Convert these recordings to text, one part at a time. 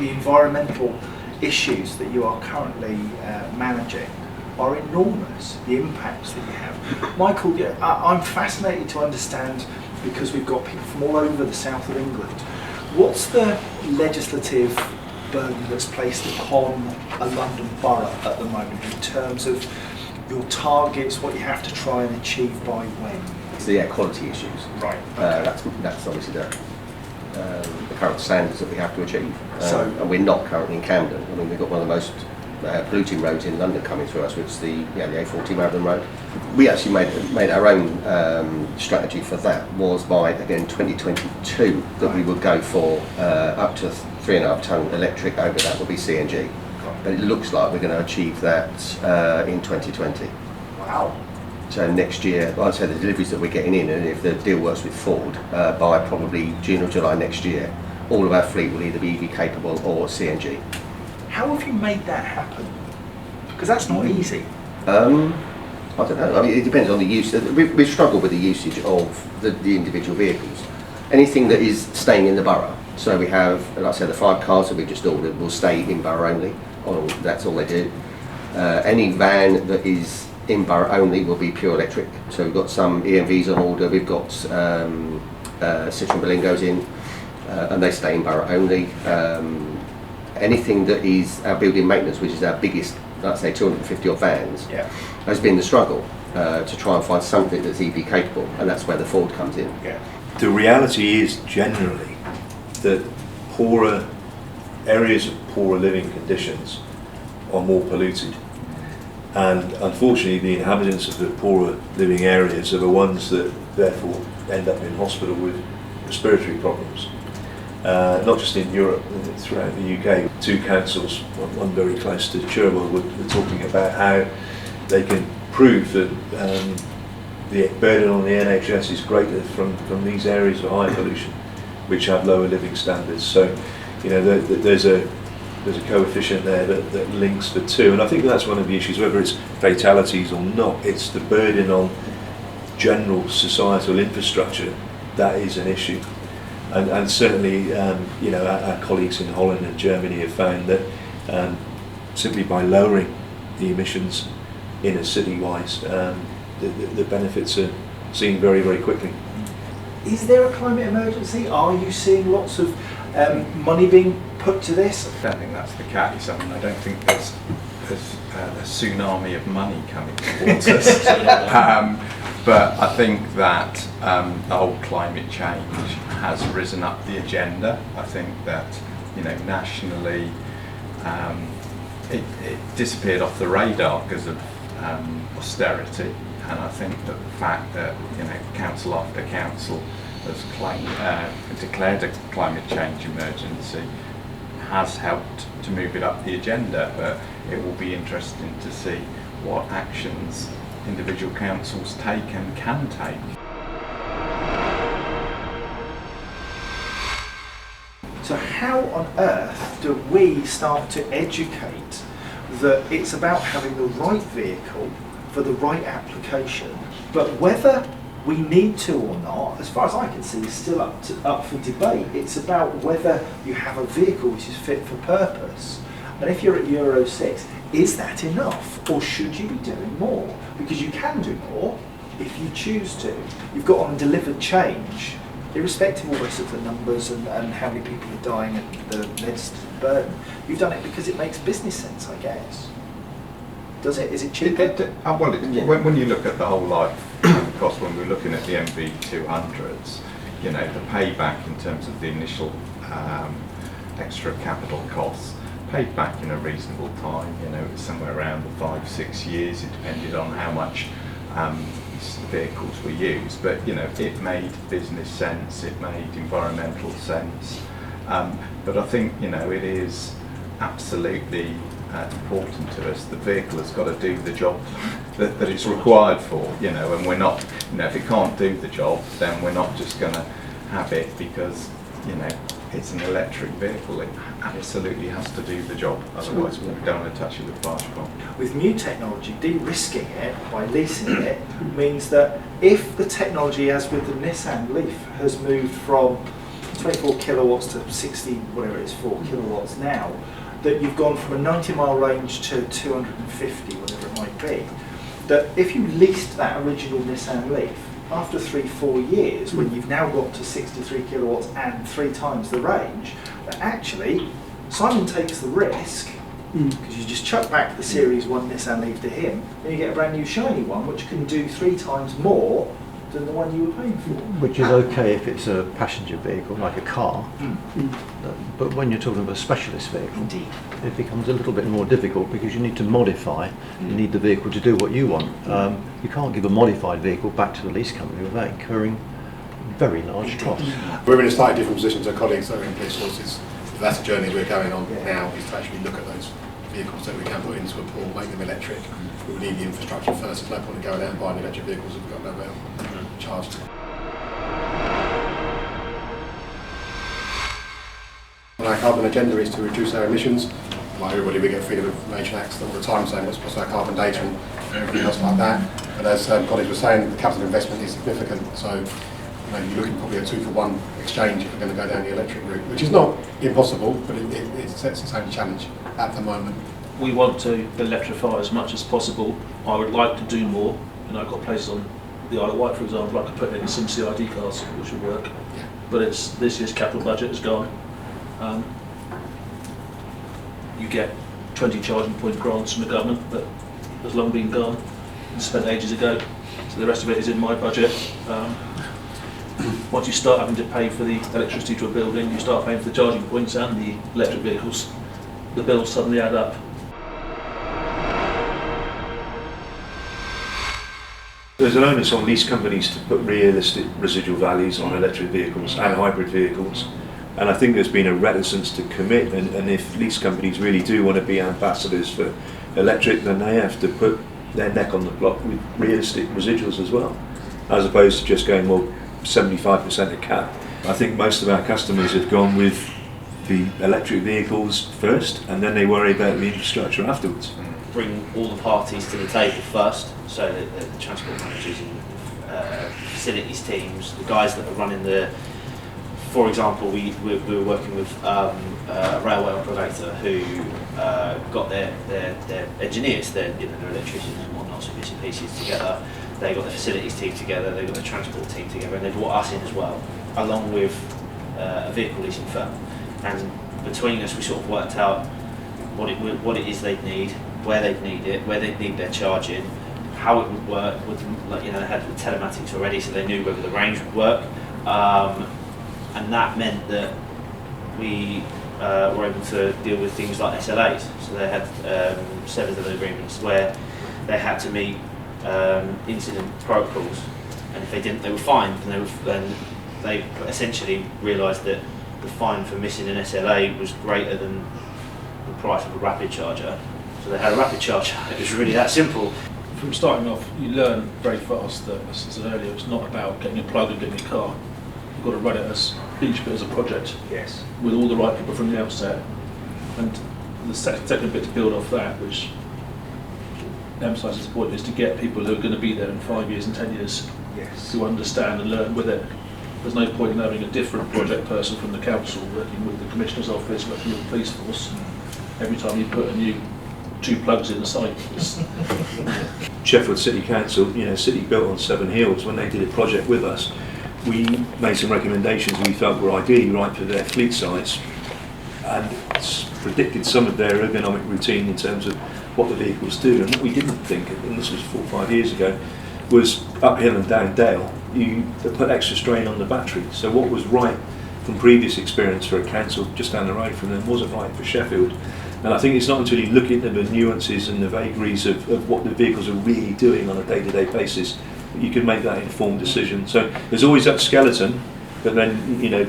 the environmental issues that you are currently managing are enormous, the impacts that you have. Michael, I'm fascinated to understand, because we've got people from all over the south of England, what's the legislative burden that's placed upon a London borough at the moment in terms of your targets, what you have to try and achieve by when? It's the air quality issues. Right. Okay. That's obviously the current standards that we have to achieve. And we're not currently in Camden. I mean, we've got one of the most polluting roads in London coming through us, which is the A40 Marathon Road. We actually made our own strategy for that, was by, again, 2022, that we would go for up to 3.5 tonne electric. Over that will be CNG. But it looks like we're going to achieve that in 2020. Wow. So next year, I'd say the deliveries that we're getting in, and if the deal works with Ford, by probably June or July next year, all of our fleet will either be EV capable or CNG. How have you made that happen? Because that's not easy. I don't know. I mean, it depends on the use. We've struggled with the usage of the individual vehicles. Anything that is staying in the borough. So we have, like I said, the 5 cars that we just ordered will stay in borough only. That's all they do. Any van that is in borough only will be pure electric. So we've got some EMVs on order. We've got Citroen Berlingo's in, and they stay in borough only. Anything that is our building maintenance, which is our biggest, let's say 250 odd vans, has been the struggle to try and find something that's EV capable, and that's where the Ford comes in. Yeah. The reality is generally that poorer areas of poorer living conditions are more polluted, and unfortunately the inhabitants of the poorer living areas are the ones that therefore end up in hospital with respiratory problems. Not just in Europe, throughout the UK. 2 councils, one very close to Cherwell, were talking about how they can prove that the burden on the NHS is greater from these areas of high pollution, which have lower living standards. So, you know, there's a coefficient there that links the two, and I think that's one of the issues. Whether it's fatalities or not, it's the burden on general societal infrastructure that is an issue. And certainly, you know, our colleagues in Holland and Germany have found that simply by lowering the emissions in a city-wise, the benefits are seen very, very quickly. Is there a climate emergency? Are you seeing lots of money being put to this? I don't think that's the case. I mean, I don't think there's a tsunami of money coming towards us. But I think that the whole climate change has risen up the agenda. I think that, you know, nationally it disappeared off the radar because of austerity, and I think that the fact that, you know, council after council has declared a climate change emergency has helped to move it up the agenda. But it will be interesting to see what actions individual councils take and can take. So how on earth do we start to educate that it's about having the right vehicle for the right application, but whether we need to or not, as far as I can see, is still up for debate. It's about whether you have a vehicle which is fit for purpose. And if you're at Euro 6, is that enough, or should you be doing more? Because you can do more if you choose to. You've got on delivered change, irrespective almost of the numbers and how many people are dying and the legislative burden. You've done it because it makes business sense, I guess. Does it? Is it cheaper? When you look at the whole life cost, when we're looking at the MV200s, you know, the payback in terms of the initial extra capital costs, paid back in a reasonable time. You know, it's somewhere around the 5-6 years. It depended on how much vehicles were used, but you know, it made business sense, it made environmental sense. But I think, you know, it is absolutely important to us. The vehicle has got to do the job that it's required for, you know, and we're not, you know, if it can't do the job, then we're not just going to have it because, you know, it's an electric vehicle. It absolutely has to do the job, otherwise we don't want to touch it with a barge pole. With new technology, de-risking it by leasing it means that if the technology, as with the Nissan Leaf, has moved from 24 kilowatts to 60, whatever it is, 4 kilowatts now, that you've gone from a 90-mile range to 250, whatever it might be, that if you leased that original Nissan Leaf, after 3-4 years, when you've now got to 63 kilowatts and 3 times the range, that actually Simon takes the risk, because you just chuck back the Series 1 Nissan Leaf to him, and you get a brand new shiny one which can do 3 times more than the one you were paying for. Which is okay if it's a passenger vehicle like a car, but when you're talking about a specialist vehicle, Indeed. it becomes a little bit more difficult because you need to modify, you need the vehicle to do what you want. You can't give a modified vehicle back to the lease company without incurring very large costs. We're in a slightly different position to colleagues that are in police forces. That's a journey we're going on now, is to actually look at those vehicles that we can put into a pool, make them electric. We need the infrastructure first. There's no point in going out and buying electric vehicles if we've got nowhere charged. And our carbon agenda is to reduce our emissions. Like everybody, we get Freedom of Information Acts all the time saying what's our carbon data and everything else like that. But as colleagues were saying, the capital investment is significant. So you're looking probably at a 2-for-1 exchange if we're going to go down the electric route, which is not impossible, but it sets its own challenge at the moment. We want to electrify as much as possible. I would like to do more, and I've got places on the Isle of Wight, for example, I could put in some CID cars, which would work. Yeah. But it's this year's capital budget is gone. You get 20 charging point grants from the government, but has long been gone and spent ages ago. So the rest of it is in my budget. Once you start having to pay for the electricity to a building, you start paying for the charging points and the electric vehicles, the bills suddenly add up. There's an onus on lease companies to put realistic residual values on electric vehicles and hybrid vehicles. And I think there's been a reticence to commit, and if lease companies really do want to be ambassadors for electric, then they have to put their neck on the block with realistic residuals as well, as opposed to just going, well, 75% of cap. I think most of our customers have gone with the electric vehicles first, and then they worry about the infrastructure afterwards. Bring all the parties to the table first, so that the transport managers and facilities teams, the guys that are running the, for example, we were working with a railway operator who got their engineers, their electricians and whatnot, so bits and pieces together. They got the facilities team together, they got the transport team together, and they brought us in as well, along with a vehicle leasing firm. And between us, we sort of worked out what it is they'd need, where they'd need it, where they'd need their charging, how it would work. They had the telematics already, so they knew whether the range would work. And that meant that we were able to deal with things like SLAs. So they had 7 of the agreements where they had to meet incident protocols, and if they didn't, they were fined. And then they essentially realised that the fine for missing an SLA was greater than the price of a rapid charger. So they had a rapid charger. It was really that simple. From starting off, you learn very fast that, as I said earlier, it's not about getting a plug and getting a car. You've got to run it as each bit as a project. Yes. With all the right people from the outset. And the second bit to build off that, which emphasises the point, is to get people who are going to be there in 5 years and 10 years to understand and learn with it. There's no point in having a different project person from the council working with the Commissioner's office, working with the police force. Every time you put a new 2 plugs in the site. Sheffield City Council, city built on 7 hills, when they did a project with us, we made some recommendations we felt were ideally right for their fleet size, and predicted some of their ergonomic routine in terms of what the vehicles do. And what we didn't think, and this was 4 or 5 years ago, was uphill and down dale, you put extra strain on the battery. So what was right from previous experience for a council just down the road from them wasn't right for Sheffield. And I think it's not until you look at the nuances and the vagaries of what the vehicles are really doing on a day-to-day basis that you can make that informed decision. So there's always that skeleton, but then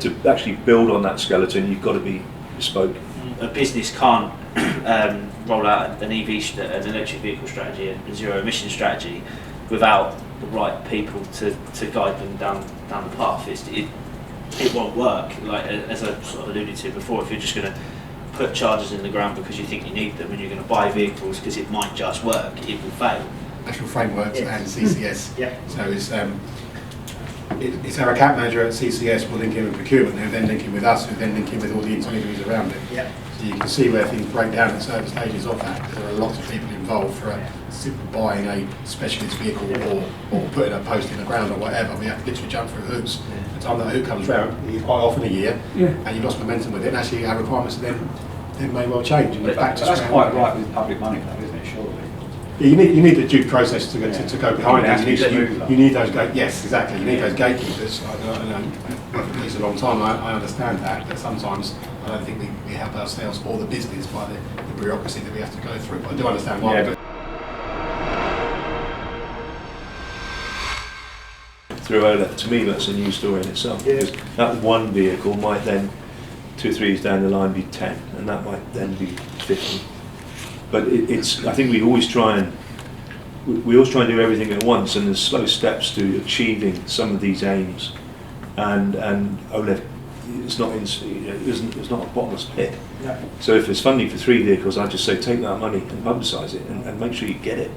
to actually build on that skeleton, you've got to be bespoke. A business can't roll out an an electric vehicle strategy, a zero emission strategy, without the right people to guide them down the path. It won't work. Like as I sort of alluded to before, if you're just going to put chargers in the ground because you think you need them, and you're going to buy vehicles because it might just work, it will fail. National frameworks and CCS. Yeah. So it's it's our account manager at CCS will link in with procurement, who then link in with us, who then link in with all the intermediaries around it. Yeah. So you can see where things break down at certain stages of that, because there are lots of people involved for simply buying a specialist vehicle or putting a post in the ground or whatever. We have to literally jump through hoops. By the time that hoop comes round, it's quite often a year, and you've lost momentum with it, and actually our requirements then may well change. And But back to that's square quite one. right with public money though, isn't it, surely? Yeah, you need the due process to go behind Yeah, it. it has to be smooth, You need those yes, exactly. You need those gatekeepers. I know it takes a long time. I understand that, but sometimes I don't think we help ourselves or the business by the bureaucracy that we have to go through. But I do understand why. Yeah, we do it. Through OLED, to me that's a new story in itself, Yeah. because that one vehicle might then 2 or 3 years down the line be 10, and that might then be 50. But I think we always try and do everything at once, and there's slow steps to achieving some of these aims. And OLED, it's not a bottomless pit. No. So if there's funding for 3 vehicles, I'd just say take that money and publicise it and make sure you get it.